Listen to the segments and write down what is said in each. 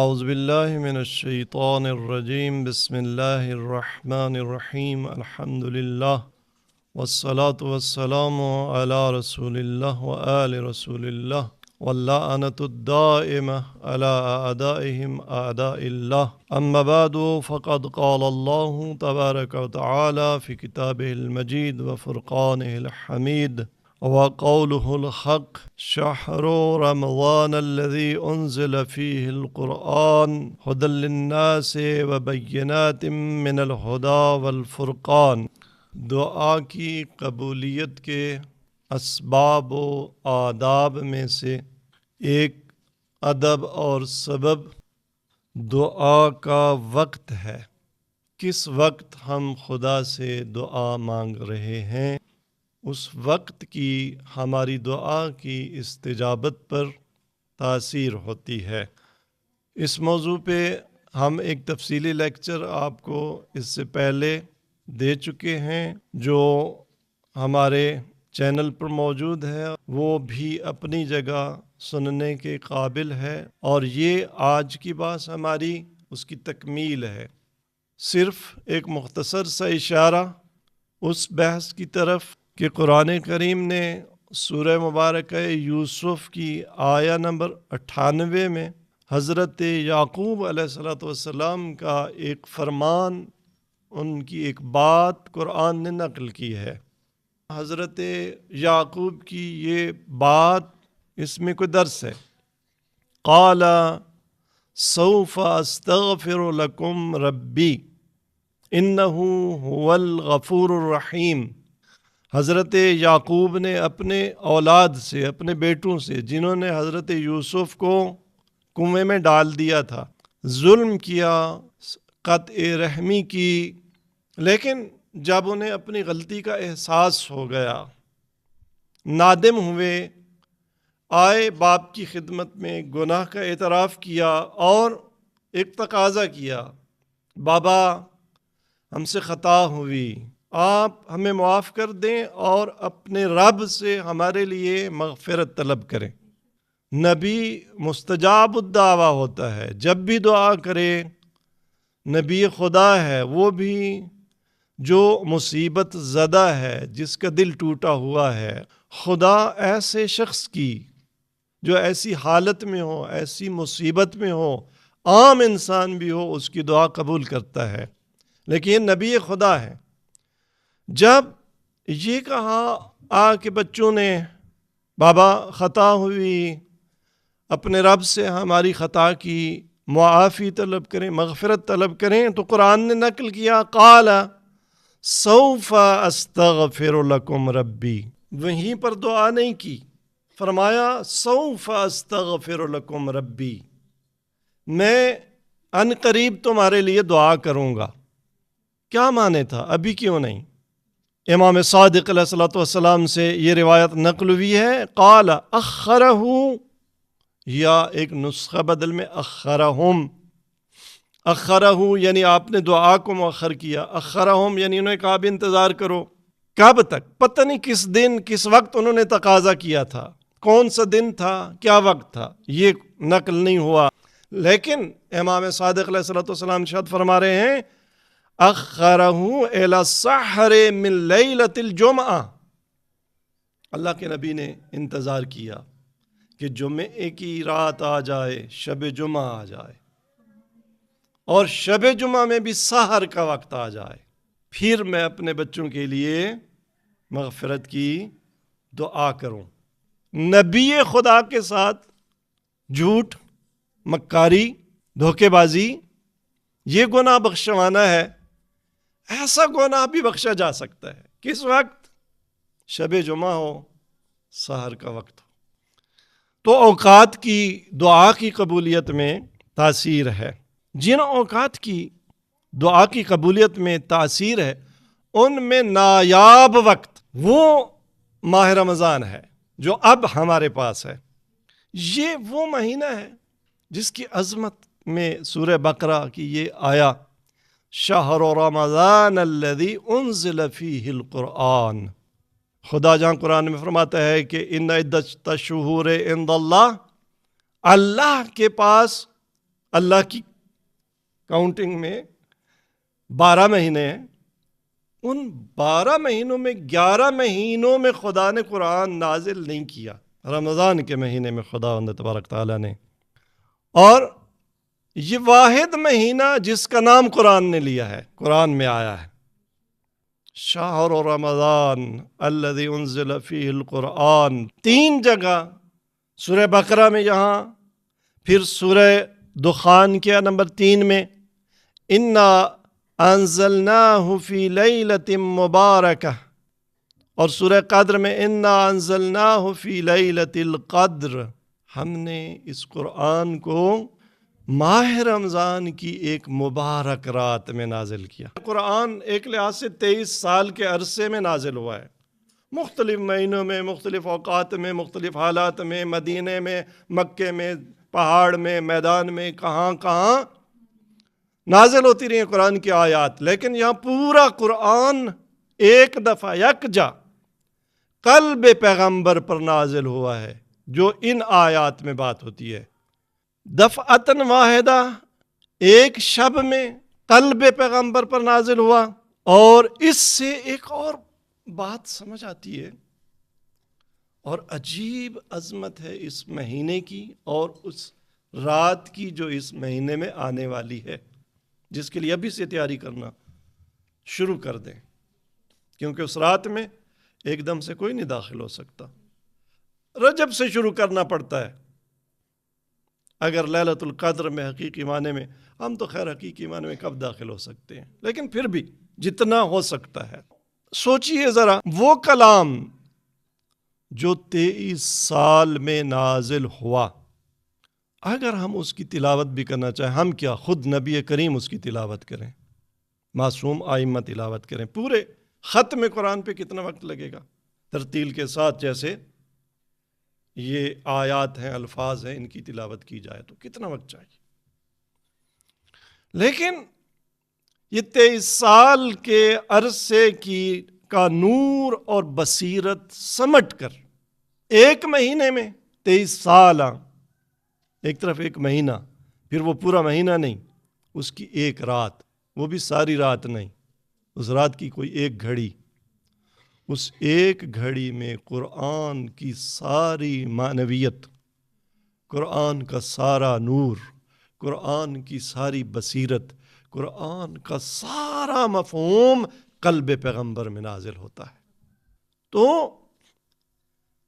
اعوذ باللہ من الشیطان الرجیم بسم اللہ الرحمن الرحیم الحمد للہ والصلاة والسلام علی رسول اللہ وآل رسول اللہ واللعنۃ الدائمہ علی اعدائہم اعداء اللہ اما بعد فقد قال اللہ تبارک وتعالی فی کتابہ المجید وفرقانہ الحمید وقوله الحق شهر رمضان الذي أنزل فيه القرآن هدى للناس وبينات من الهدى والفرقان۔ دعا کی قبولیت کے اسباب و آداب میں سے ایک ادب اور سبب دعا کا وقت ہے۔ کس وقت ہم خدا سے دعا مانگ رہے ہیں، اس وقت کی ہماری دعا کی استجابت پر تاثیر ہوتی ہے۔ اس موضوع پہ ہم ایک تفصیلی لیکچر آپ کو اس سے پہلے دے چکے ہیں، جو ہمارے چینل پر موجود ہے، وہ بھی اپنی جگہ سننے کے قابل ہے، اور یہ آج کی بات ہماری اس کی تکمیل ہے۔ صرف ایک مختصر سا اشارہ اس بحث کی طرف کہ قرآن کریم نے سورہ مبارکہ یوسف کی آیہ نمبر 98 میں حضرت یعقوب علیہ السلام کا ایک فرمان، ان کی ایک بات قرآن نے نقل کی ہے۔ حضرت یعقوب کی یہ بات، اس میں کوئی درس ہے۔ قال سوف استغفر لکم ربی انہ هو الغفور الرحیم۔ حضرت یعقوب نے اپنے اولاد سے، اپنے بیٹوں سے، جنہوں نے حضرت یوسف کو کنویں میں ڈال دیا تھا، ظلم کیا، قطع رحمی کی، لیکن جب انہیں اپنی غلطی کا احساس ہو گیا، نادم ہوئے، آئے باپ کی خدمت میں، گناہ کا اعتراف کیا اور ایک تقاضا کیا، بابا ہم سے خطا ہوئی، آپ ہمیں معاف کر دیں اور اپنے رب سے ہمارے لیے مغفرت طلب کریں۔ نبی مستجاب الدعویٰ ہوتا ہے، جب بھی دعا کرے، نبی خدا ہے، وہ بھی جو مصیبت زدہ ہے، جس کا دل ٹوٹا ہوا ہے، خدا ایسے شخص کی جو ایسی حالت میں ہو، ایسی مصیبت میں ہو، عام انسان بھی ہو، اس کی دعا قبول کرتا ہے، لیکن یہ نبی خدا ہے۔ جب یہ کہا کہ بچوں نے، بابا خطا ہوئی، اپنے رب سے ہماری خطا کی معافی طلب کریں، مغفرت طلب کریں، تو قرآن نے نقل کیا قال سوف استغفر لکم ربی۔ وہیں پر دعا نہیں کی، فرمایا سوف استغفر لکم ربی، میں ان قریب تمہارے لیے دعا کروں گا۔ کیا معنی تھا؟ ابھی کیوں نہیں؟ امام صادق علیہ السلام سے یہ روایت نقل ہوئی ہے، قال اخرہ، یا ایک نسخہ بدل میں اخرہم، اخرہ یعنی آپ نے دعا کو مؤخر کیا، اخرہم یعنی انہوں نے کہا بھی انتظار کرو۔ کب تک؟ پتہ نہیں کس دن، کس وقت انہوں نے تقاضا کیا تھا، کون سا دن تھا، کیا وقت تھا، یہ نقل نہیں ہوا، لیکن امام صادق علیہ السلام ارشاد فرما رہے ہیں اخرہ الی السحر من لیلۃ الجمعہ۔ اللہ کے نبی نے انتظار کیا کہ جمعے کی رات آ جائے، شب جمعہ آ جائے، اور شب جمعہ میں بھی سحر کا وقت آ جائے، پھر میں اپنے بچوں کے لیے مغفرت کی دعا کروں۔ نبی خدا کے ساتھ جھوٹ، مکاری، دھوکے بازی، یہ گناہ بخشوانا ہے۔ ایسا گناہ بھی بخشا جا سکتا ہے، کس وقت؟ شب جمعہ ہو، سحر کا وقت ہو۔ تو اوقات کی دعا کی قبولیت میں تاثیر ہے۔ جن اوقات کی دعا کی قبولیت میں تاثیر ہے، ان میں نایاب وقت وہ ماہ رمضان ہے جو اب ہمارے پاس ہے۔ یہ وہ مہینہ ہے جس کی عظمت میں سورہ بقرہ کی یہ آیا شہر رمضان الذی انزل فیہ القرآن۔ خدا جہاں قرآن میں فرماتا ہے کہ ان عدت الشہور عند اللہ، اللہ کے پاس اللہ کی کاؤنٹنگ میں 12 مہینے ہیں، ان 12 مہینوں میں 11 مہینوں میں خدا نے قرآن نازل نہیں کیا، رمضان کے مہینے میں خدا تبارک تعالیٰ نے. اور یہ واحد مہینہ جس کا نام قرآن نے لیا ہے، قرآن میں آیا ہے شہر رمضان الذی انزل فیہ القرآن، 3 جگہ، سورہ بقرہ میں یہاں، پھر سورہ دخان کے نمبر 3 میں انا انزلناہ فی لیلۃ مبارکہ، اور سورہ قدر میں انا انزلناہ فی لیلۃ القدر. ہم نے اس قرآن کو ماہ رمضان کی ایک مبارک رات میں نازل کیا. قرآن ایک لحاظ سے 23 سال کے عرصے میں نازل ہوا ہے، مختلف مہینوں میں، مختلف اوقات میں، مختلف حالات میں، مدینے میں، مکے میں، پہاڑ میں، میدان میں، کہاں کہاں نازل ہوتی رہی ہیں قرآن کی آیات. لیکن یہاں پورا قرآن ایک دفعہ یکجا قلب پیغمبر پر نازل ہوا ہے، جو ان آیات میں بات ہوتی ہے. دفعتاً واحدہ ایک شب میں قلب پیغمبر پر نازل ہوا. اور اس سے ایک اور بات سمجھ آتی ہے، اور عجیب عظمت ہے اس مہینے کی اور اس رات کی جو اس مہینے میں آنے والی ہے، جس کے لیے ابھی سے تیاری کرنا شروع کر دیں، کیونکہ اس رات میں ایک دم سے کوئی نہیں داخل ہو سکتا. رجب سے شروع کرنا پڑتا ہے اگر لیلۃ القدر میں حقیقی معنی میں. ہم تو خیر حقیقی معنی میں کب داخل ہو سکتے ہیں، لیکن پھر بھی جتنا ہو سکتا ہے. سوچئے ذرا، وہ کلام جو 23 سال میں نازل ہوا، اگر ہم اس کی تلاوت بھی کرنا چاہیں، ہم کیا خود نبی کریم اس کی تلاوت کریں، معصوم آئمہ تلاوت کریں، پورے ختم قرآن پہ کتنا وقت لگے گا ترتیل کے ساتھ؟ جیسے یہ آیات ہیں، الفاظ ہیں، ان کی تلاوت کی جائے تو کتنا وقت چاہیے. لیکن یہ 23 سال کے عرصے کا نور اور بصیرت سمٹ کر ایک مہینے میں 23 سال، ایک طرف ایک مہینہ، پھر وہ پورا مہینہ نہیں، اس کی ایک رات، وہ بھی ساری رات نہیں، اس رات کی کوئی ایک گھڑی، اس ایک گھڑی میں قرآن کی ساری معنویت، قرآن کا سارا نور، قرآن کی ساری بصیرت، قرآن کا سارا مفہوم قلب پیغمبر میں نازل ہوتا ہے. تو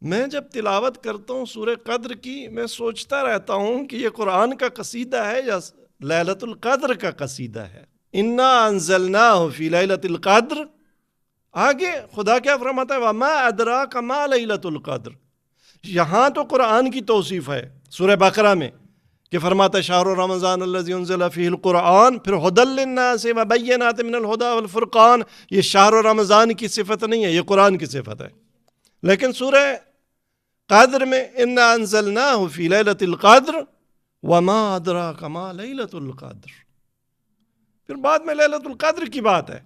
میں جب تلاوت کرتا ہوں سورہ قدر کی، میں سوچتا رہتا ہوں کہ یہ قرآن کا قصیدہ ہے یا لیلۃ القدر کا قصیدہ ہے. انا انزلناہ فی لیلۃ القدر. آگے خدا کیا فرماتا ہے؟ وما ادراک ما لیلۃ القدر. یہاں تو قرآن کی توصیف ہے سورہ بقرہ میں کہ فرماتا ہے شہر رمضان الذی انزل فیہ القرآن، پھر ھدی للناس وبینات من الھدی والفرقان. یہ شہر رمضان کی صفت نہیں ہے، یہ قرآن کی صفت ہے. لیکن سورہ قدر میں انا انزلناہ فی لیلۃ القدر وما ادراک ما لیلۃ القدر. پھر بعد میں لیلۃ القدر کی بات ہے.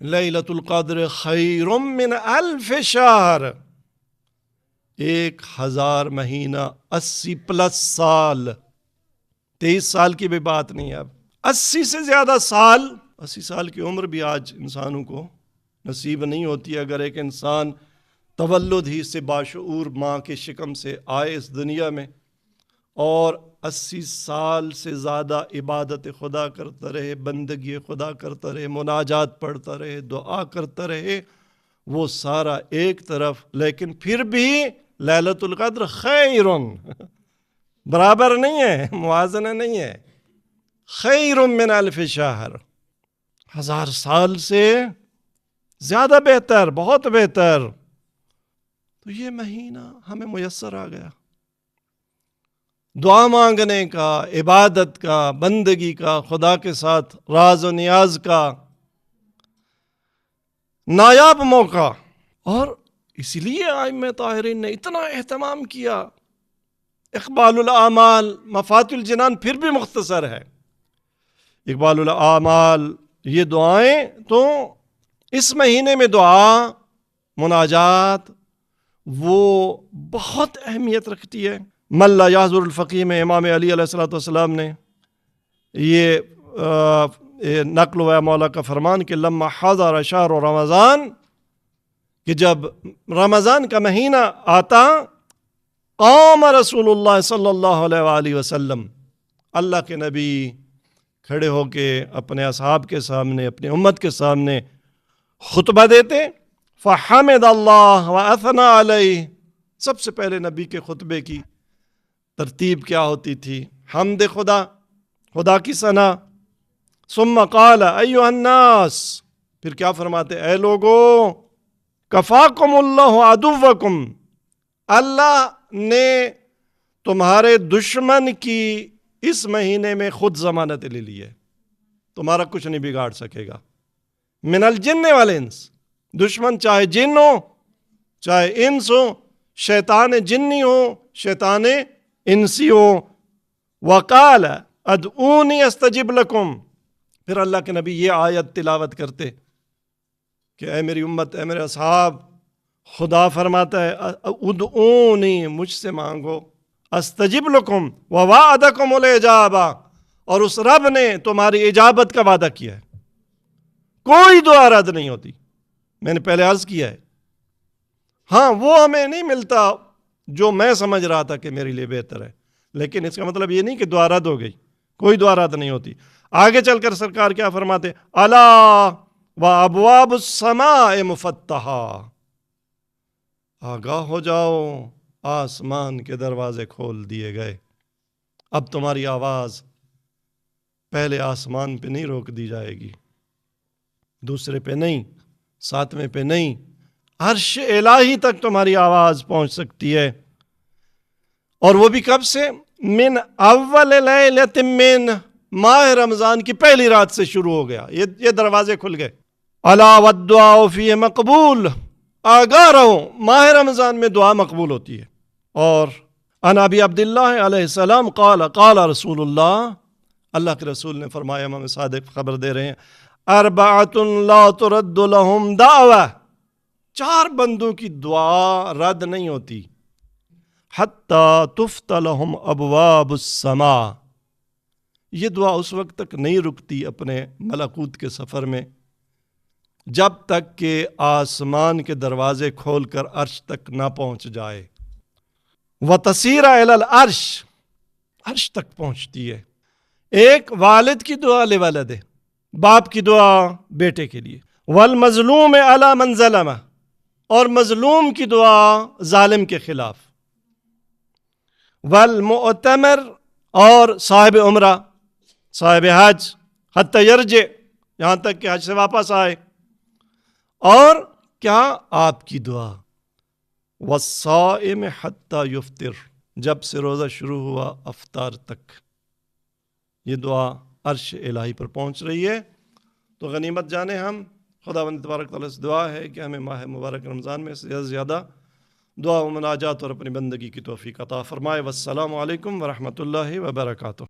لیلۃ القدر خیر من الف شہر. 1000 مہینہ، 80+ سال. 23 سال کی بھی بات نہیں ہے، اب 80 سے زیادہ سال. 80 سال کی عمر بھی آج انسانوں کو نصیب نہیں ہوتی. اگر ایک انسان تولد ہی سے باشعور ماں کے شکم سے آئے اس دنیا میں اور 80 سال سے زیادہ عبادت خدا کرتا رہے، بندگی خدا کرتا رہے، مناجات پڑھتا رہے، دعا کرتا رہے، وہ سارا ایک طرف. لیکن پھر بھی لیلۃ القدر خیر، برابر نہیں ہے، موازنہ نہیں ہے. خیر من الف شہر، 1000 سال سے زیادہ بہتر، بہت بہتر. تو یہ مہینہ ہمیں میسر آ گیا دعا مانگنے کا، عبادت کا، بندگی کا، خدا کے ساتھ راز و نیاز کا نایاب موقع. اور اس لیے ائمہ طاہرین نے اتنا اہتمام کیا. اقبال الاعمال مفاتیح الجنان پھر بھی مختصر ہے. اقبال الاعمال، یہ دعائیں تو اس مہینے میں دعا، مناجات، وہ بہت اہمیت رکھتی ہے. من لا یحضر الفقیہ میں امام علی علیہ الصلوۃ والسلام نے یہ نقل ہوا ہے مولا کا فرمان کہ لما حضر شہر رمضان، کہ جب رمضان کا مہینہ آتا، قام رسول اللہ صلی اللہ علیہ وآلہ وسلم، اللہ کے نبی کھڑے ہو کے اپنے اصحاب کے سامنے، اپنی امت کے سامنے خطبہ دیتے، فحمد اللہ واثنى علیہ، سب سے پہلے نبی کے خطبے کی ترتیب کیا ہوتی تھی؟ حمد خدا، خدا کی ثنا، ثم قال ایھا الناس، پھر کیا فرماتے؟ اے لوگو، کفاکم اللہ عدوکم، اللہ نے تمہارے دشمن کی اس مہینے میں خود ضمانت لے لی ہے، تمہارا کچھ نہیں بگاڑ سکے گا۔ من الجن والانس، دشمن چاہے جن ہو چاہے انس ہو، شیطان جنی ہو شیطان انسی ہو۔ وقال ادعونی استجب لکم، پھر اللہ کے نبی یہ آیت تلاوت کرتے کہ اے میری امت، اے میرے اصحاب، خدا فرماتا ہے ادعونی، مجھ سے مانگو، استجب لکم ووعدکم الاجابہ، اور اس رب نے تمہاری اجابت کا وعدہ کیا ہے، کوئی دعا رد نہیں ہوتی۔ میں نے پہلے عرض کیا ہے، ہاں وہ ہمیں نہیں ملتا جو میں سمجھ رہا تھا کہ میرے لیے بہتر ہے، لیکن اس کا مطلب یہ نہیں کہ دعا رد ہو گئی، کوئی دعا رد نہیں ہوتی۔ آگے چل کر سرکار کیا فرماتے؟ الا وابواب السماء مفتحہ، آگاہ ہو جاؤ، آسمان کے دروازے کھول دیے گئے، اب تمہاری آواز پہلے آسمان پہ نہیں روک دی جائے گی، دوسرے پہ نہیں، ساتویں پہ نہیں، عرش الہی تک تمہاری آواز پہنچ سکتی ہے۔ اور وہ بھی کب سے؟ من اول لیلۃ من، ماہ رمضان کی پہلی رات سے شروع ہو گیا، یہ دروازے کھل گئے۔ الا والدعاء فیہ مقبول، آگاہ رہو، ماہ رمضان میں دعا مقبول ہوتی ہے۔ اور عن ابی عبداللہ علیہ السلام قال قال رسول اللہ، اللہ کے رسول نے فرمایا، امام صادق خبر دے رہے ہیں، اربعۃ لا ترد لهم دعوہ، چار بندوں کی دعا رد نہیں ہوتی، حتی تفتح لهم ابواب السماء، یہ دعا اس وقت تک نہیں رکتی اپنے ملکوت کے سفر میں جب تک کہ آسمان کے دروازے کھول کر عرش تک نہ پہنچ جائے۔ وَتَسِيرَ إِلَى الْعَرْشِ، عرش تک پہنچتی ہے۔ ایک والد کی دعا لِوَلَدِ، باپ کی دعا بیٹے کے لیے، وَالْمَظْلُومِ عَلَى مَنْ ظَلَمَ، اور مظلوم کی دعا ظالم کے خلاف، وَالْمُعْتَمِرِ، اور صاحب عمرہ، صاحب حج، حتی یرجع، یہاں تک کہ حج سے واپس آئے، اور کیا؟ آپ کی دعا، والصائم حتی یفطر، جب سے روزہ شروع ہوا افطار تک، یہ دعا عرش الہی پر پہنچ رہی ہے۔ تو غنیمت جانے ہم، خداوند تبارک تعالیٰ سے دعا ہے کہ ہمیں ماہ مبارک رمضان میں زیادہ سے زیادہ دعا و مناجات اور اپنی بندگی کی توفیق عطا فرمائے۔ والسلام علیکم ورحمۃ اللہ وبرکاتہ۔